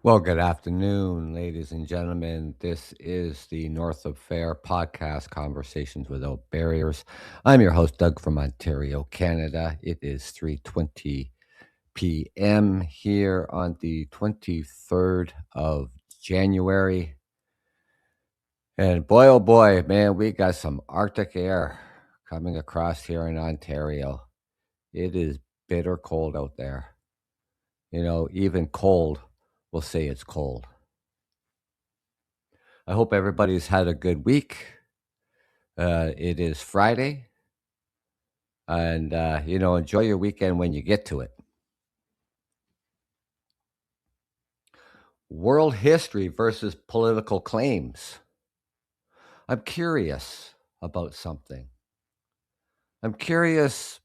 Well, good afternoon, ladies and gentlemen. This is the North of Fair podcast, Conversations Without Barriers. I'm your host, Doug from Ontario, Canada. It is 3:20 p.m. here on the 23rd of January. And boy, oh boy, man, we got some Arctic air coming across here in Ontario. It is bitter cold out there. Even cold will say it's cold. I hope everybody's had a good week. It is Friday, and enjoy your weekend when you get to it. World history versus political claims. I'm curious about something. I'm curious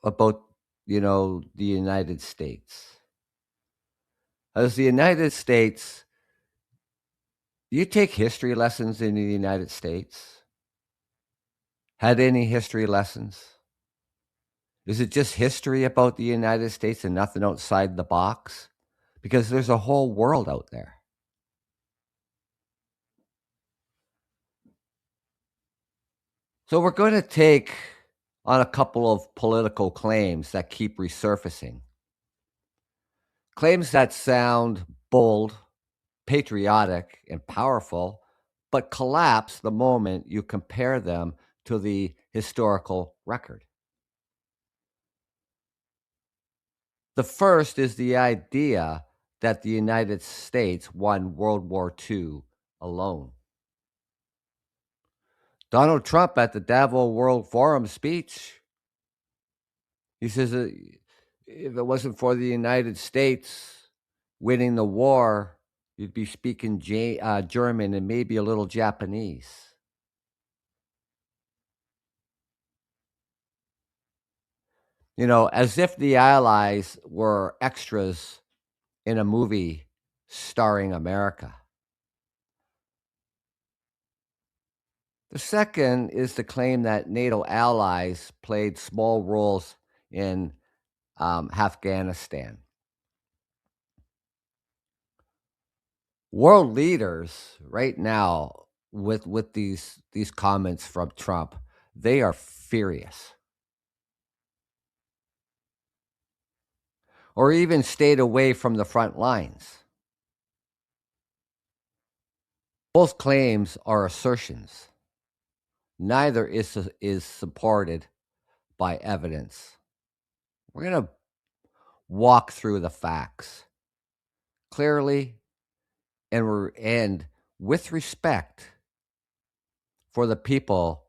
about, the United States. As the United States, do you take history lessons in the United States? Had any history lessons? Is it just history about the United States and nothing outside the box? Because there's a whole world out there. So we're going to take on a couple of political claims that keep resurfacing. Claims that sound bold, patriotic, and powerful, but collapse the moment you compare them to the historical record. The first is the idea that the United States won World War II alone. Donald Trump at the Davos World Forum speech, he says, if it wasn't for the United States winning the war, you'd be speaking German and maybe a little Japanese. As if the Allies were extras in a movie starring America. The second is the claim that NATO allies played small roles in Afghanistan. World leaders right now, with these comments from Trump, they are furious, or even stayed away from the front lines. Both claims are assertions. Neither is supported by evidence. We're going to walk through the facts clearly and with respect for the people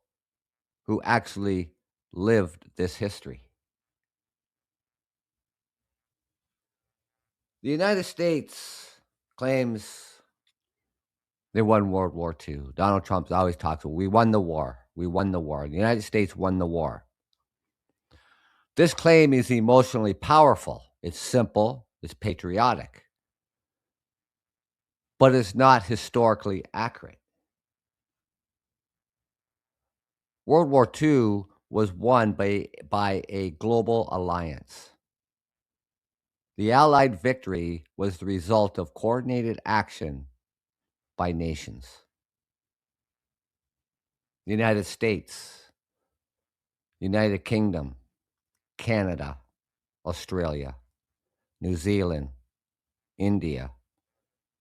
who actually lived this history. The United States claims they won World War II. Donald Trump always talks about, we won the war. We won the war. The United States won the war. This claim is emotionally powerful. It's simple. It's patriotic. But it's not historically accurate. World War II was won by a global alliance. The Allied victory was the result of coordinated action by nations. The United States, United Kingdom, Canada, Australia, New Zealand, India,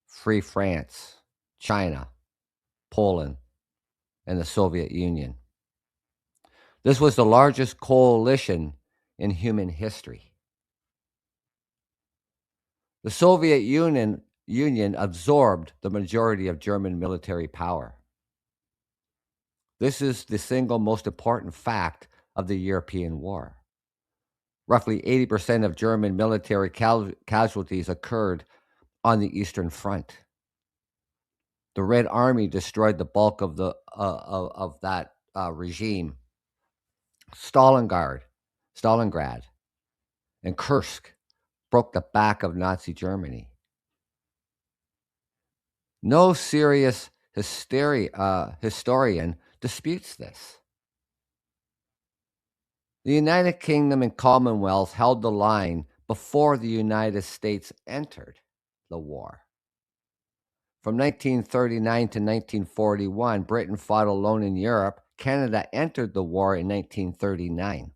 Free France, China, Poland, and the Soviet Union. This was the largest coalition in human history. The Soviet Union absorbed the majority of German military power. This is the single most important fact of the European War. Roughly 80% of German military casualties occurred on the Eastern Front. The Red Army destroyed the bulk of that regime. Stalingrad, and Kursk broke the back of Nazi Germany. No serious historian disputes this. The United Kingdom and Commonwealth held the line before the United States entered the war. From 1939 to 1941, Britain fought alone in Europe. Canada entered the war in 1939.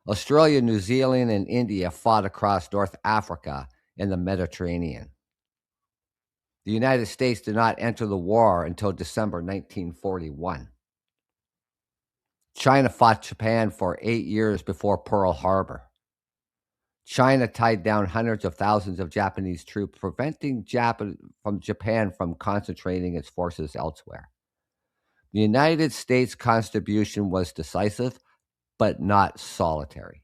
Australia, New Zealand, and India fought across North Africa and the Mediterranean. The United States did not enter the war until December 1941. China fought Japan for 8 years before Pearl Harbor. China tied down hundreds of thousands of Japanese troops, preventing Japan from concentrating its forces elsewhere. The United States' contribution was decisive, but not solitary.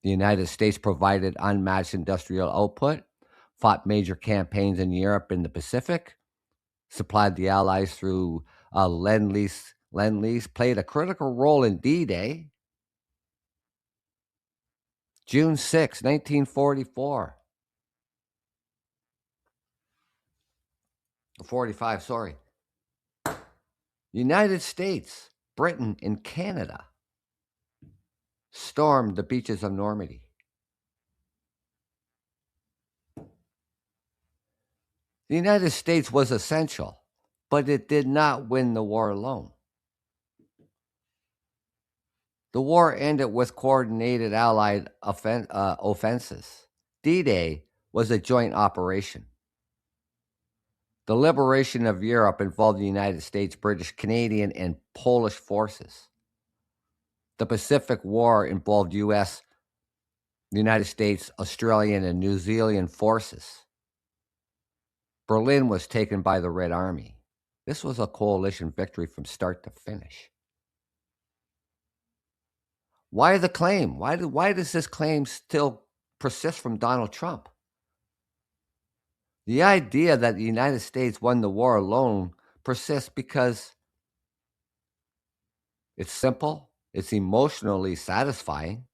The United States provided unmatched industrial output, fought major campaigns in Europe and the Pacific, supplied the Allies through Lend-Lease, played a critical role in D-Day, June 6, 1944. 45, sorry. United States, Britain, and Canada stormed the beaches of Normandy. The United States was essential, but it did not win the war alone. The war ended with coordinated Allied offenses. D-Day was a joint operation. The liberation of Europe involved the United States, British, Canadian, and Polish forces. The Pacific War involved U.S., the United States, Australian, and New Zealand forces. Berlin was taken by the Red Army. This was a coalition victory from start to finish. Why the claim? Why does this claim still persist from Donald Trump? The idea that the United States won the war alone persists because it's simple, it's emotionally satisfying,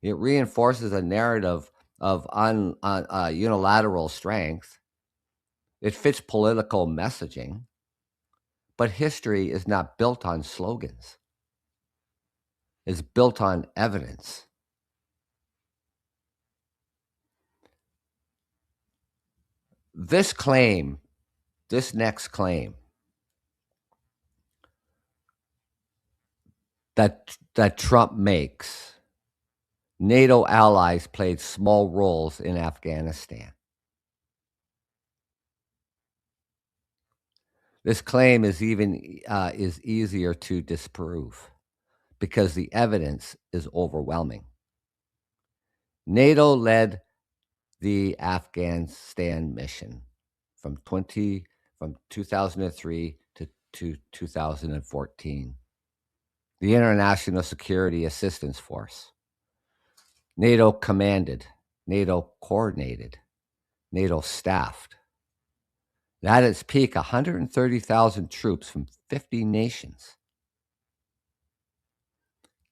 it reinforces a narrative of unilateral strength, it fits political messaging, but history is not built on slogans. It's built on evidence. This next claim, that Trump makes, NATO allies played small roles in Afghanistan. This claim is easier to disprove because the evidence is overwhelming. NATO led the Afghanistan mission from 2003 to 2014. The International Security Assistance Force. NATO commanded, NATO coordinated, NATO staffed. At its peak, 130,000 troops from 50 nations.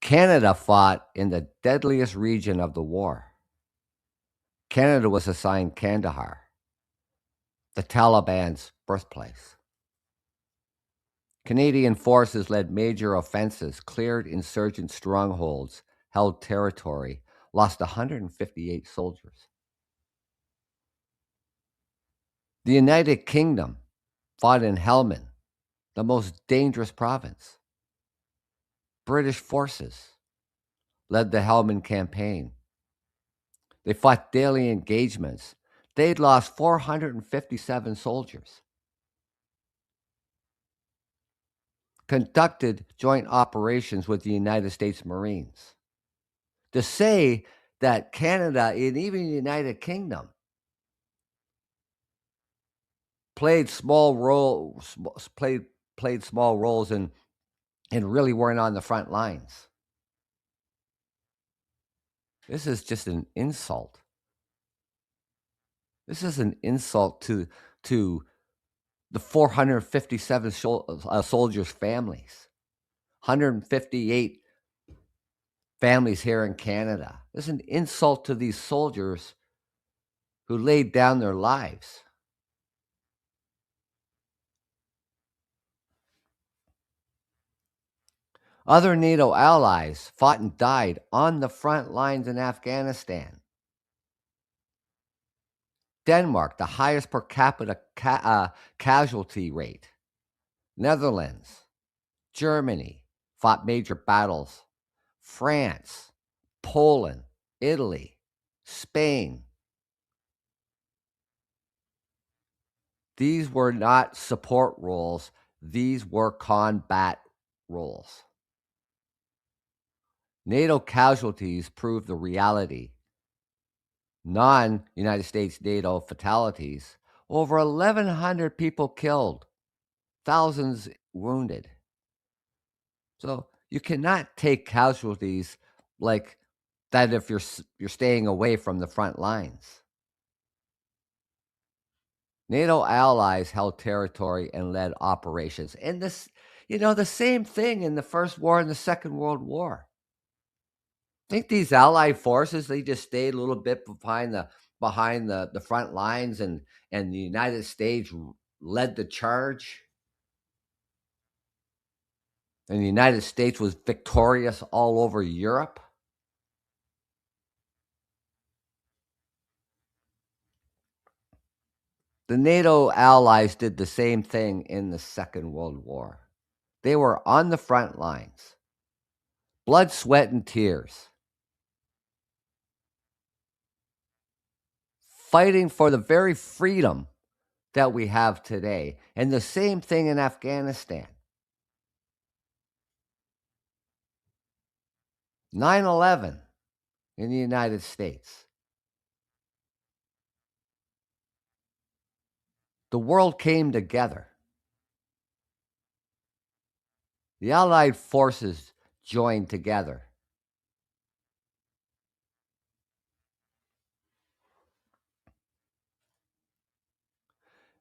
Canada fought in the deadliest region of the war. Canada was assigned Kandahar, the Taliban's birthplace. Canadian forces led major offenses, cleared insurgent strongholds, held territory, lost 158 soldiers. The United Kingdom fought in Helmand, the most dangerous province. British forces led the Helmand campaign. They fought daily engagements. They'd lost 457 soldiers. Conducted joint operations with the United States Marines. To say that Canada and even the United Kingdom played small roles and really weren't on the front lines. This is just an insult. This is an insult to the 457 soldiers' families, 158 families here in Canada. This is an insult to these soldiers who laid down their lives. Other NATO allies fought and died on the front lines in Afghanistan. Denmark, the highest per capita casualty rate. Netherlands, Germany fought major battles. France, Poland, Italy, Spain. These were not support roles. These were combat roles. NATO casualties prove the reality. Non-United States NATO fatalities, over 1,100 people killed, thousands wounded. So you cannot take casualties like that if you're staying away from the front lines. NATO allies held territory and led operations. And this, the same thing in the First War and the Second World War. I think these allied forces, they just stayed a little bit behind the front lines, and the United States led the charge. And the United States was victorious all over Europe. The NATO allies did the same thing in the Second World War. They were on the front lines. Blood, sweat, and tears. Fighting for the very freedom that we have today. And the same thing in Afghanistan. 9/11 in the United States. The world came together. The Allied forces joined together.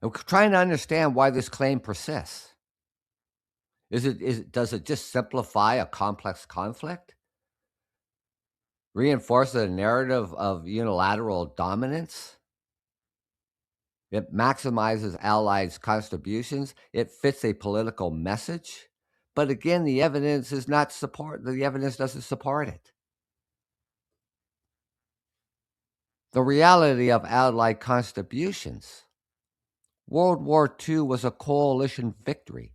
And we're trying to understand why this claim persists. Does it just simplify a complex conflict? Reinforce a narrative of unilateral dominance? It maximizes allies' contributions. It fits a political message. But again, the evidence doesn't support it. The reality of allied contributions. World War II was a coalition victory.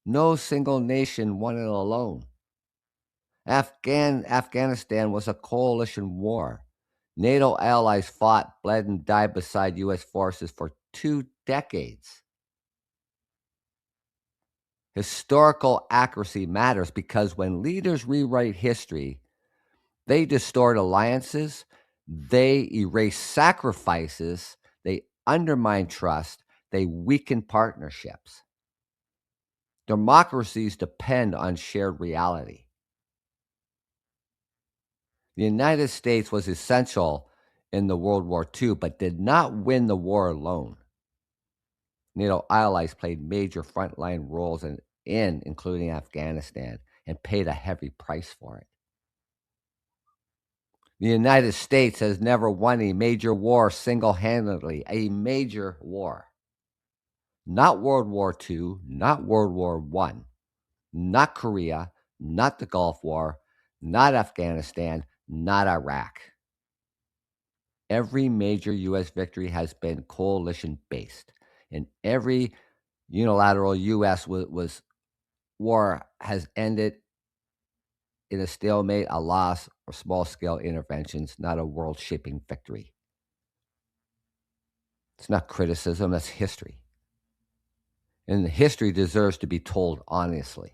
No single nation won it alone. Afghanistan was a coalition war. NATO allies fought, bled, and died beside U.S. forces for 2 decades. Historical accuracy matters because when leaders rewrite history, they distort alliances, they erase sacrifices, they undermine trust, they weaken partnerships. Democracies depend on shared reality. The United States was essential in the World War II, but did not win the war alone. NATO allies played major frontline roles including Afghanistan, and paid a heavy price for it. The United States has never won a major war single-handedly, a major war. Not World War II, not World War I, not Korea, not the Gulf War, not Afghanistan, not Iraq. Every major U.S. victory has been coalition-based, and every unilateral U.S. war has ended in a stalemate, a loss, or small-scale interventions, not a world-shaping victory. It's not criticism, that's history. And history deserves to be told honestly.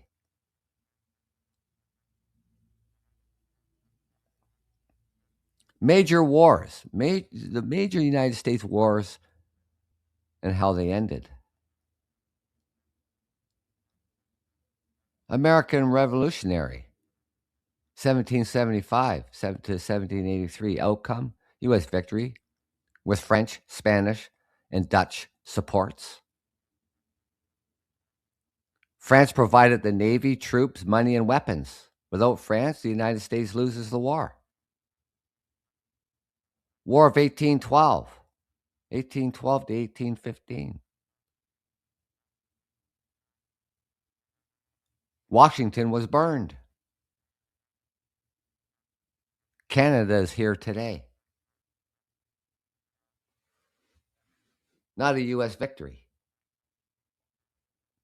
Major wars, the major United States wars and how they ended. American Revolutionary, 1775 to 1783 outcome, U.S. victory with French, Spanish, and Dutch supports. France provided the Navy, troops, money, and weapons. Without France, the United States loses the war. War of 1812, 1812 to 1815. Washington was burned. Canada is here today. not a U.S. victory.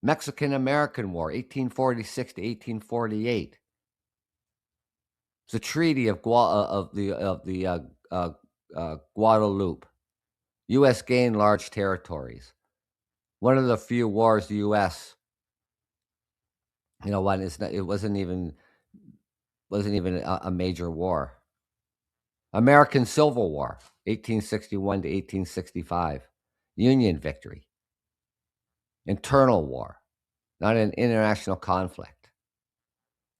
Mexican-American War, 1846 to 1848. It's the Treaty of Guadalupe. U.S. gained large territories. One of the few wars the U.S. When it wasn't even a major war. American Civil War, 1861 to 1865. Union victory. Internal war, not an international conflict.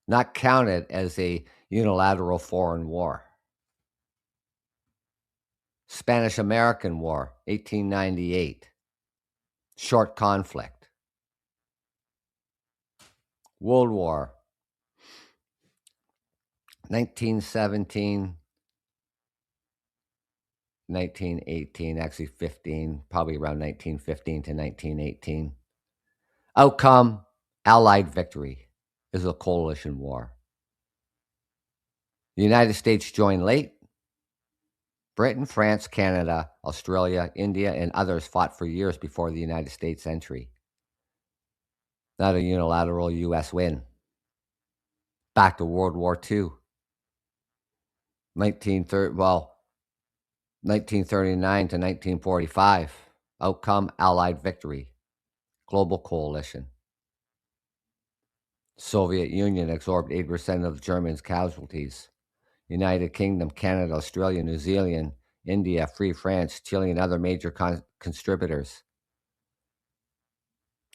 Not counted as a unilateral foreign war. Spanish-American War, 1898. Short conflict. World War, 1917, 1918, actually 15, probably around 1915 to 1918. Outcome, Allied victory. Is a coalition war. The United States joined late. Britain, France, Canada, Australia, India, and others fought for years before the United States entry. Not a unilateral U.S. win. Back to World War II. 1939 to 1945. Outcome, Allied victory. Global coalition. Soviet Union absorbed 8% of Germans' casualties. United Kingdom, Canada, Australia, New Zealand, India, Free France, Chile, and other major contributors.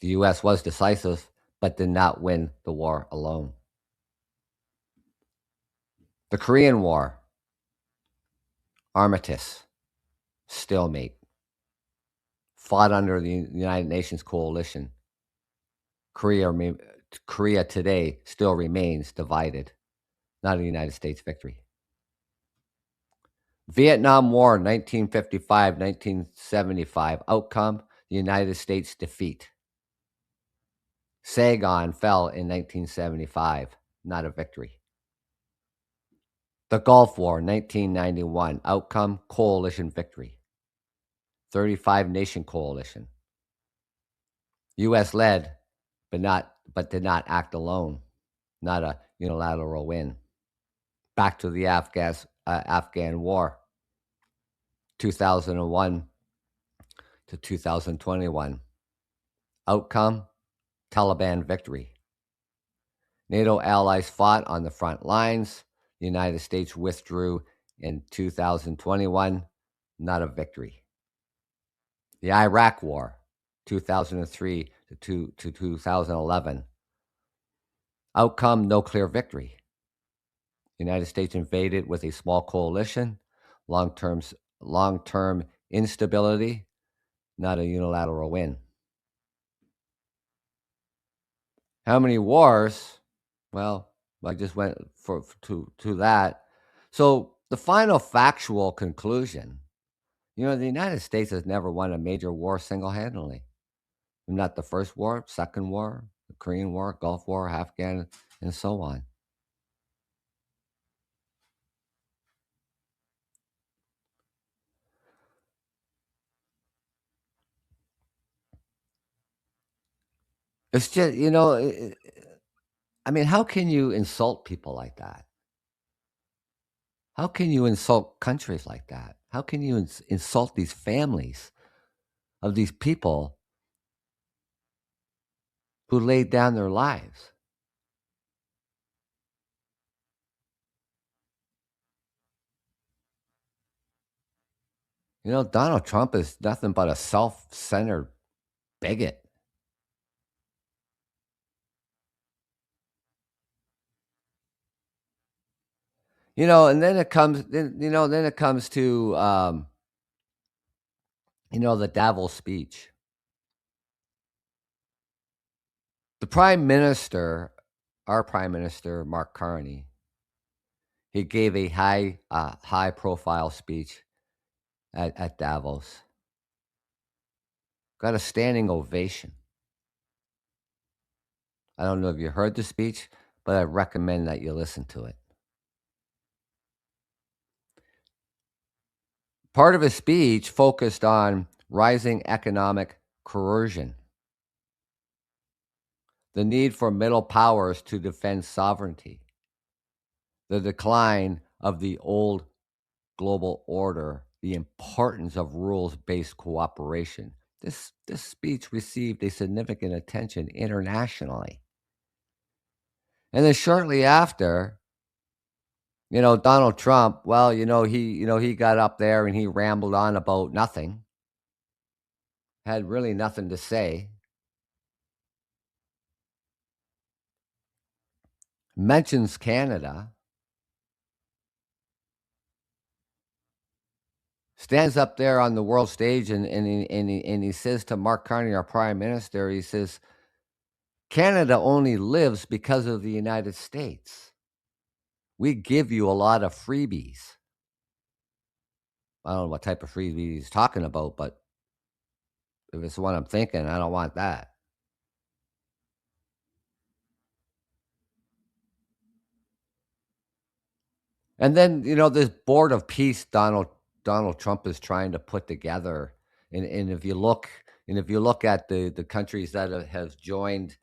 The U.S. was decisive, but did not win the war alone. The Korean War. Armistice. Stalemate. Fought under the United Nations coalition. Korea today still remains divided. Not a United States victory. Vietnam War, 1955-1975. Outcome, the United States defeat. Saigon fell in 1975. Not a victory. The Gulf War, 1991. Outcome, coalition victory. 35-nation coalition. U.S. led, but did not act alone. Not a unilateral win. Back to the Afghan War, 2001 to 2021. Outcome, Taliban victory. NATO allies fought on the front lines. The United States withdrew in 2021. Not a victory. The Iraq War, 2003 to 2011. Outcome, no clear victory. The United States invaded with a small coalition. Long-term instability, not a unilateral win. How many wars? Well, I just went to that. So the final factual conclusion, the United States has never won a major war single-handedly. Not the First War, Second War, the Korean War, Gulf War, Afghan, and so on. It's just, how can you insult people like that? How can you insult countries like that? How can you insult these families of these people who laid down their lives? Donald Trump is nothing but a self-centered bigot. And then it comes, to, the Davos speech. The Prime Minister, our Prime Minister, Mark Carney, he gave a high-profile speech at Davos. Got a standing ovation. I don't know if you heard the speech, but I recommend that you listen to it. Part of his speech focused on rising economic coercion, the need for middle powers to defend sovereignty, the decline of the old global order, the importance of rules-based cooperation. This speech received a significant attention internationally. And then shortly after, Donald Trump, well, he got up there and he rambled on about nothing, had really nothing to say, mentions Canada, stands up there on the world stage and he says to Mark Carney, our prime minister, he says, Canada only lives because of the United States. We give you a lot of freebies. I don't know what type of freebies he's talking about, but if it's what I'm thinking, I don't want that. And then, this board of peace Donald Trump is trying to put together, and if you look at the countries that have joined,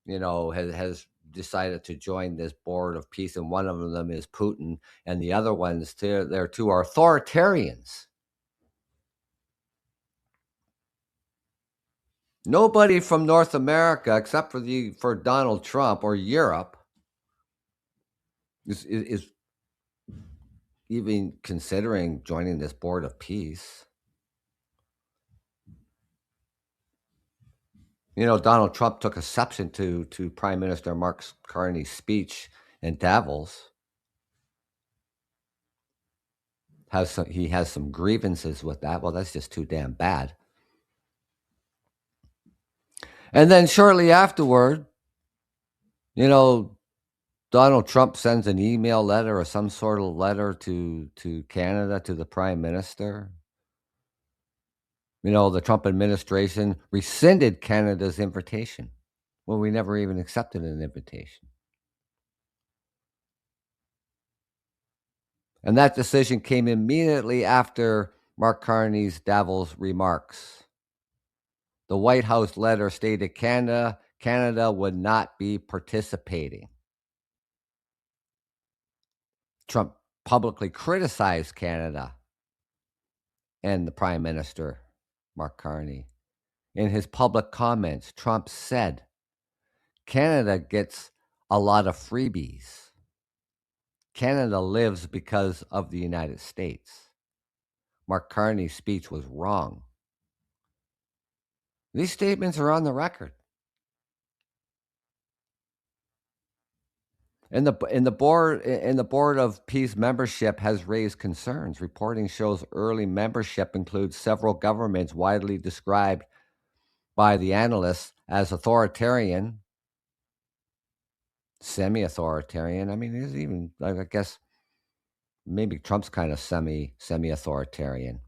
has decided to join this board of peace, and one of them is Putin, and the other ones there too are authoritarians. Nobody from North America, except for Donald Trump or Europe, is even considering joining this board of peace. Donald Trump took exception to Prime Minister Mark Carney's speech in Davos. He has some grievances with that. Well, that's just too damn bad. And then shortly afterward, Donald Trump sends an email letter or some sort of letter to Canada, to the Prime Minister. The Trump administration rescinded Canada's invitation. Well, we never even accepted an invitation. And that decision came immediately after Mark Carney's Davos remarks. The White House letter stated Canada would not be participating. Trump publicly criticized Canada and the Prime Minister, Mark Carney. In his public comments, Trump said, Canada gets a lot of freebies. Canada lives because of the United States. Mark Carney's speech was wrong. These statements are on the record. And the board of peace membership has raised concerns. Reporting shows early membership includes several governments widely described by the analysts as authoritarian, semi-authoritarian. I mean, there's even, I guess, maybe Trump's kind of semi-authoritarian.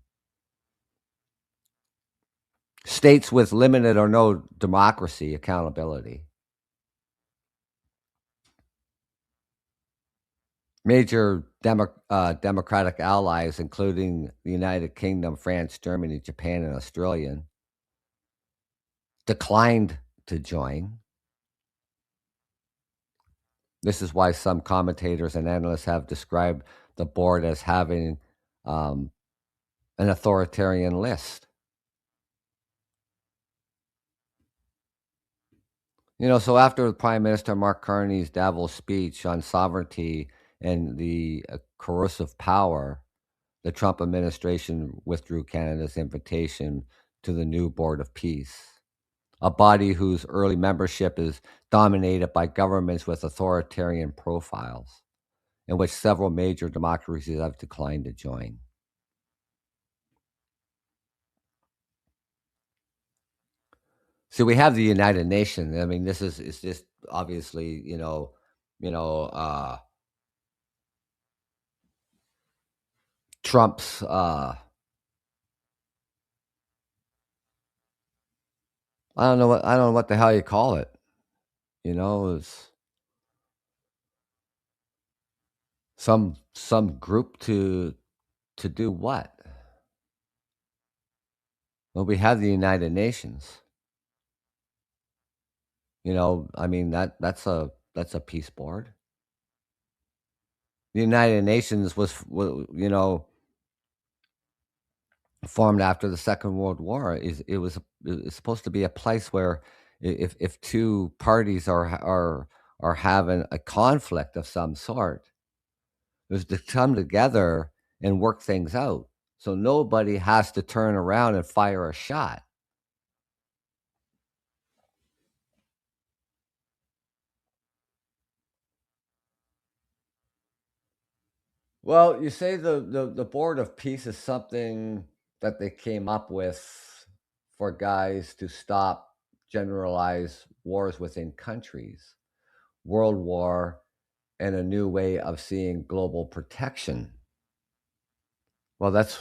States with limited or no democracy accountability. Major democratic allies, including the United Kingdom, France, Germany, Japan, and Australia, declined to join. This is why some commentators and analysts have described the board as having an authoritarian list. So after Prime Minister Mark Carney's Davos speech on sovereignty and the corrosive power, the Trump administration withdrew Canada's invitation to the new Board of Peace, a body whose early membership is dominated by governments with authoritarian profiles, in which several major democracies have declined to join. So we have the United Nations. I mean, this is just obviously, Trump's I don't know what the hell you call it. It's some group to do what? Well, we have the United Nations. I mean that's a peace board. The United Nations formed after the Second World War. It's supposed to be a place where if two parties are having a conflict of some sort, is to come together and work things out. So nobody has to turn around and fire a shot. Well, you say the Board of Peace is something that they came up with for guys to stop generalized wars within countries, world war, and a new way of seeing global protection. Well, that's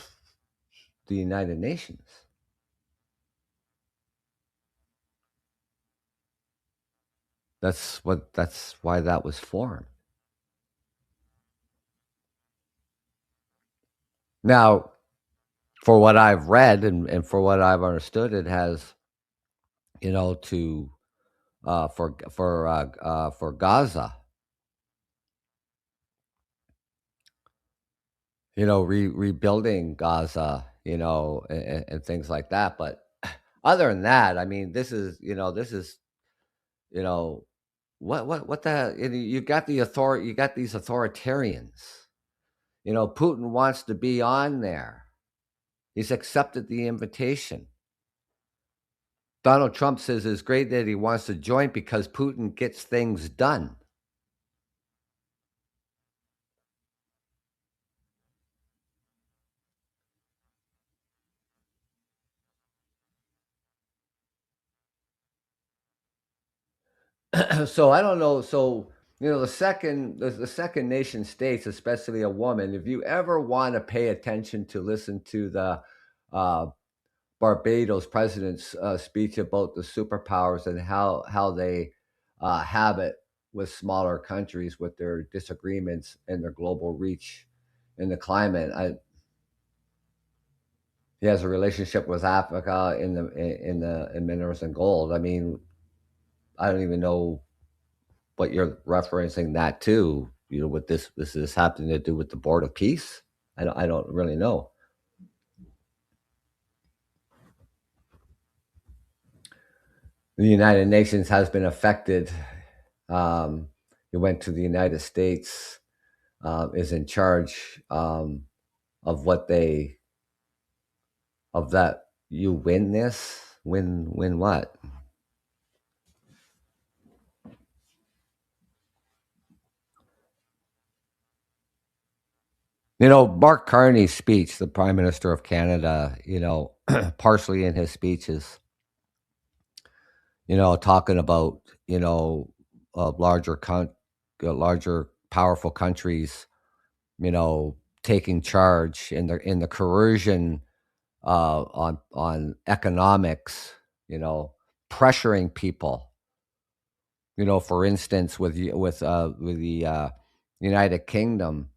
the United Nations. That's why that was formed. Now, for what I've read and for what I've understood, it has, to for Gaza, rebuilding Gaza, and things like that. But other than that, I mean, this is, you know, what the you got you got these authoritarians. Putin wants to be on there. He's accepted the invitation. Donald Trump says it's great that he wants to join because Putin gets things done. So I don't know. So the second nation states, especially a woman, if you ever want to pay attention to listen to the uh, Barbados president's speech about the superpowers and how they have it with smaller countries with their disagreements and their global reach in the climate. He has a relationship with Africa in minerals and gold. I mean, I don't even know what you're referencing that to. What this is happening to do with the Board of Peace. I don't really know. The United Nations has been affected. He went to the United States, is in charge of what they of that. You win this, win what? Mark Carney's speech, the Prime Minister of Canada, partially in his speeches, talking about larger larger powerful countries, taking charge in the coercion on economics, you know, pressuring people. For instance, with the United Kingdom,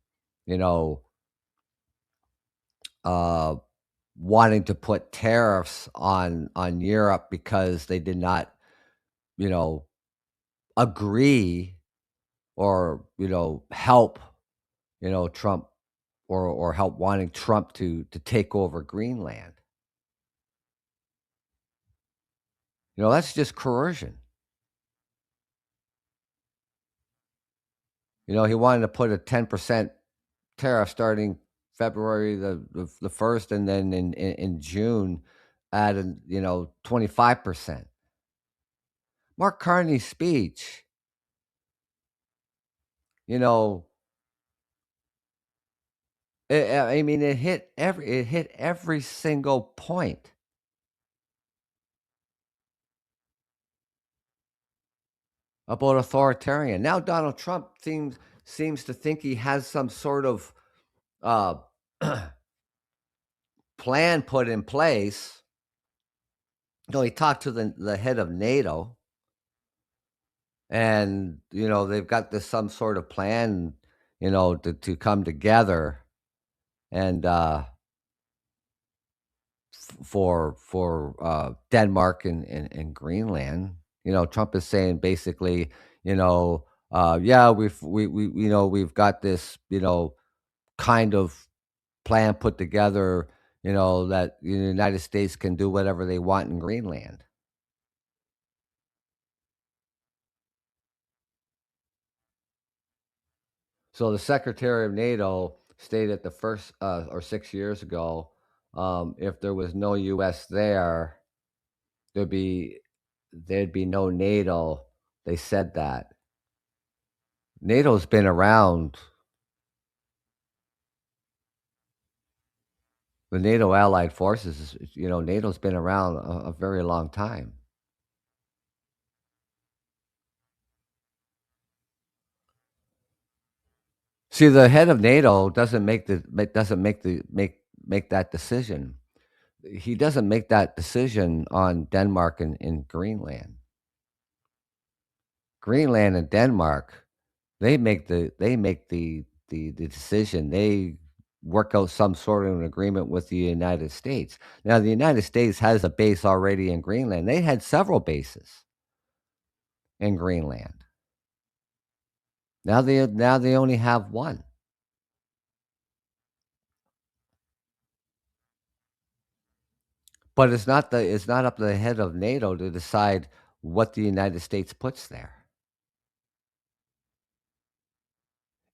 you know, uh, wanting to put tariffs on Europe because they did not, you know, agree or help Trump or help wanting Trump to take over Greenland. That's just coercion. He wanted to put a 10% tariff starting February the 1st, and then in June at 25%. Mark Carney's speech, you know, I mean, it hit every single point about authoritarian. Now Donald Trump seems to think he has some sort of uh, plan put in place. He talked to the head of NATO, and they've got this some sort of plan, to come together and for Denmark and Greenland. Trump is saying basically, you know, yeah, we've got this, kind of plan put together, that the United States can do whatever they want in Greenland. So the Secretary of NATO stated the first or 6 years ago, if there was no U.S. there, there'd be there'd be no NATO. They said that NATO's been around. The NATO allied forces, NATO's been around a very long time. See, the head of NATO doesn't make that decision. He doesn't make that decision on Denmark and Greenland. Greenland and Denmark, they make the decision. They work out some sort of an agreement with the United States. Now, the United States has a base already in Greenland. They had several bases in Greenland. Now they only have one. But it's not up to the head of NATO to decide what the United States puts there.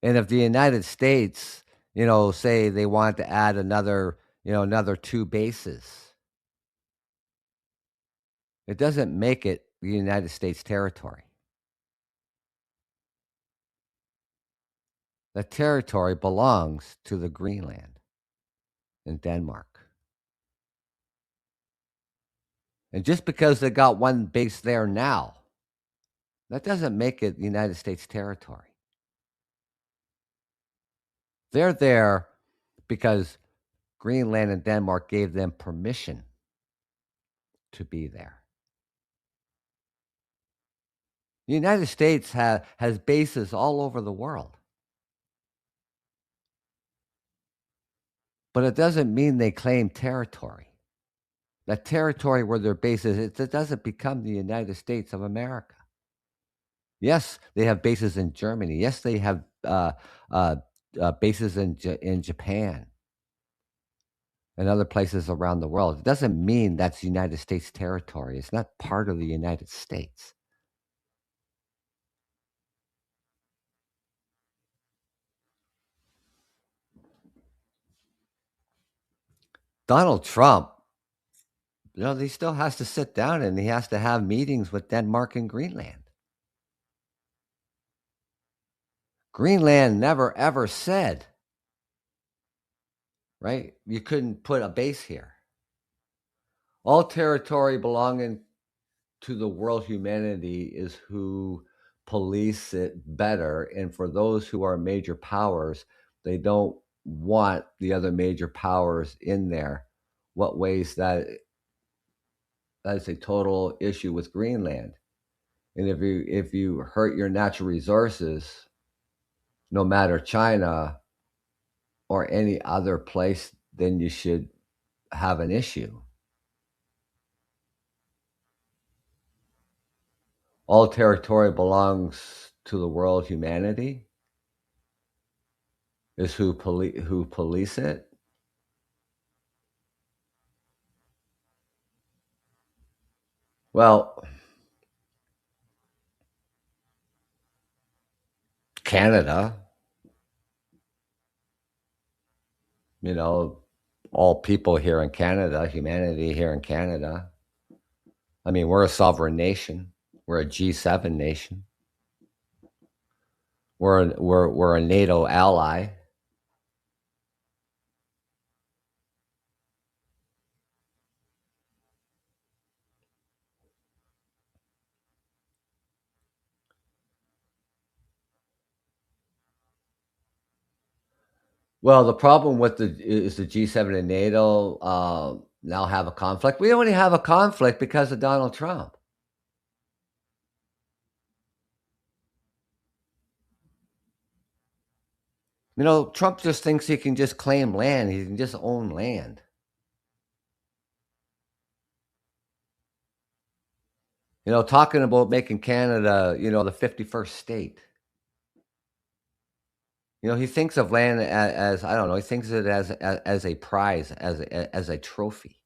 And if the United States, say they want to add another 2 bases, it doesn't make it the United States territory. The territory belongs to the Greenland and Denmark. And just because they got one base there now, that doesn't make it the United States territory. They're there because Greenland and Denmark gave them permission to be there. The United States has bases all over the world, but it doesn't mean they claim territory. That territory where their base is, it doesn't become the United States of America. Yes, they have bases in Germany. Yes, they have uh, bases in Japan and other places around the world. It doesn't mean that's United States territory. It's not part of the United States. Donald Trump, he still has to sit down and he has to have meetings with Denmark and Greenland. Greenland never ever said, right, you couldn't put a base here. All territory belonging to the world humanity is who police it better. And for those who are major powers, they don't want the other major powers in there. What ways that is a total issue with Greenland. And if you hurt your natural resources, no matter China or any other place, then you should have an issue. All territory belongs to the world humanity is who police it. Well, Canada, you know, all people here in Canada, humanity here in Canada. I mean, we're a sovereign nation. We're a G7 nation. We're a NATO ally. Well, the problem with the G7 and NATO now have a conflict. We only have a conflict because of Donald Trump. Trump just thinks he can just claim land. He can just own land. Talking about making Canada, the 51st state. He thinks of land as I don't know, he thinks of it as a prize, as a trophy.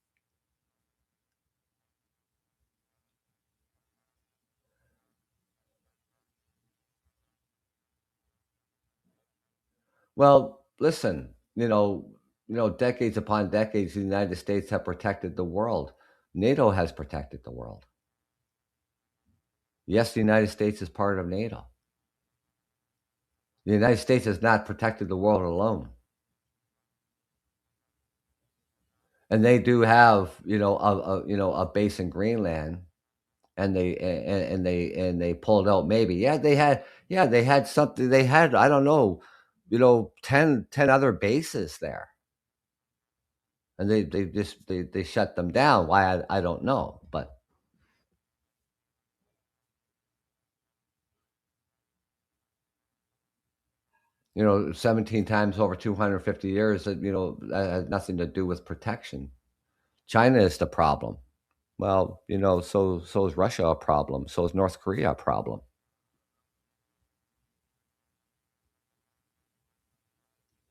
Well, listen, decades upon decades, the United States have protected the world. NATO has protected the world. Yes, the United States is part of NATO. The United States has not protected the world alone. And they do have, a base in Greenland, and they pulled out maybe. They had something. They had, I don't know, 10 other bases there, and they shut them down. Why, I don't know, but 17 times over 250 years. That has nothing to do with protection. China is the problem. Well, so is Russia a problem. So is North Korea a problem.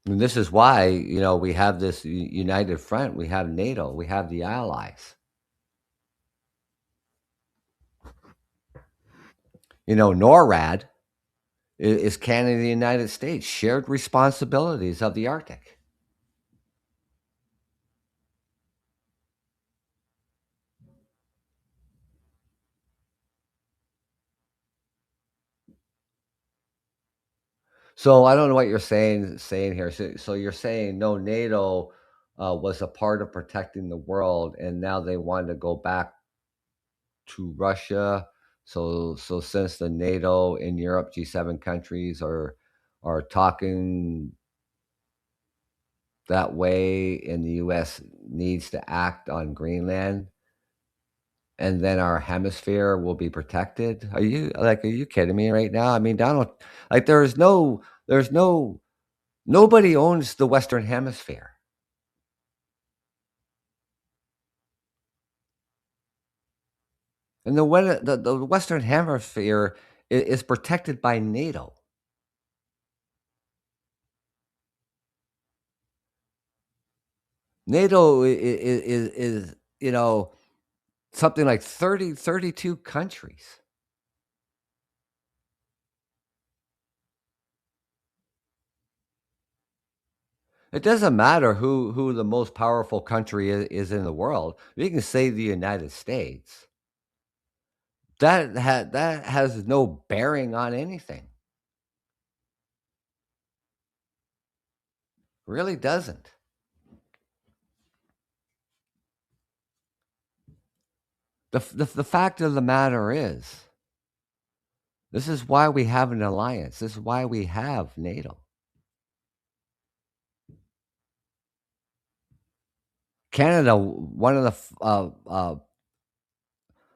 And this is why, we have this united front. We have NATO. We have the allies. NORAD is Canada and the United States, shared responsibilities of the Arctic. So I don't know what you're saying here. So you're saying no, NATO was a part of protecting the world, and now they want to go back to Russia. So since the NATO in Europe G7 countries are talking that way, and the U.S. needs to act on Greenland, and then our hemisphere will be protected. Are you kidding me right now? I mean, Donald, like there's no nobody owns the Western Hemisphere. And the Western Hemisphere is protected by NATO. NATO is something like 32 countries. It doesn't matter who the most powerful country is in the world. You can say the United States. That has no bearing on anything. Really doesn't. The fact of the matter is, this is why we have an alliance. This is why we have NATO. Canada, one of the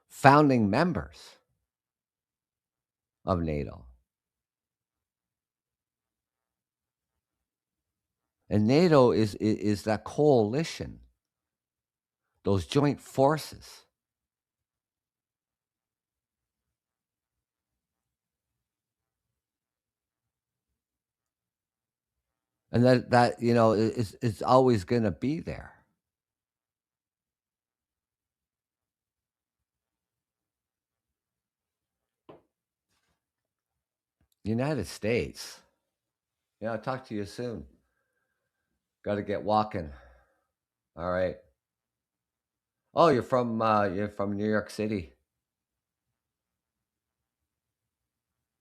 founding members of NATO. And NATO is that coalition, those joint forces. And that is always going to be there. United States. Yeah, I'll talk to you soon. Got to get walking. All right. Oh, you're from New York City.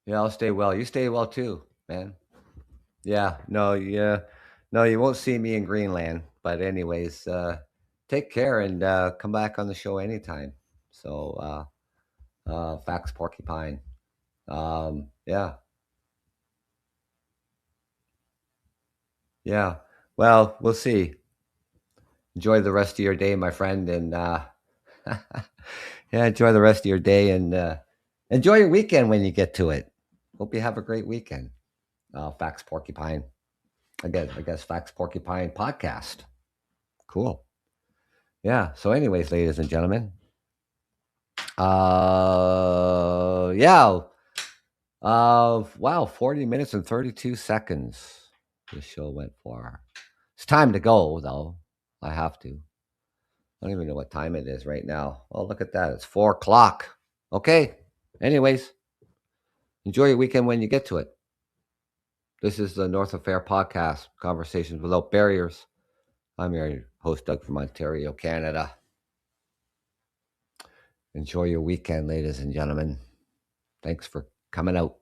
Yeah, I'll stay well. You stay well too, man. Yeah, no, yeah, no, you won't see me in Greenland. But anyways, take care, and come back on the show anytime. So, Fax Porcupine. Yeah, yeah. Well, we'll see. Enjoy the rest of your day, my friend, and yeah, enjoy the rest of your day, and enjoy your weekend when you get to it. Hope you have a great weekend. Fax Porcupine. I guess Fax Porcupine podcast. Cool. Yeah. So, anyways, ladies and gentlemen, Yeah. Wow, 40 minutes and 32 seconds this show went for. It's time to go, though. I have to. I don't even know what time it is right now. Oh, look at that. It's 4 o'clock. Okay. Anyways, enjoy your weekend when you get to it. This is the North of Fair podcast, Conversations Without Barriers. I'm your host, Doug from Ontario, Canada. Enjoy your weekend, ladies and gentlemen. Thanks for coming out.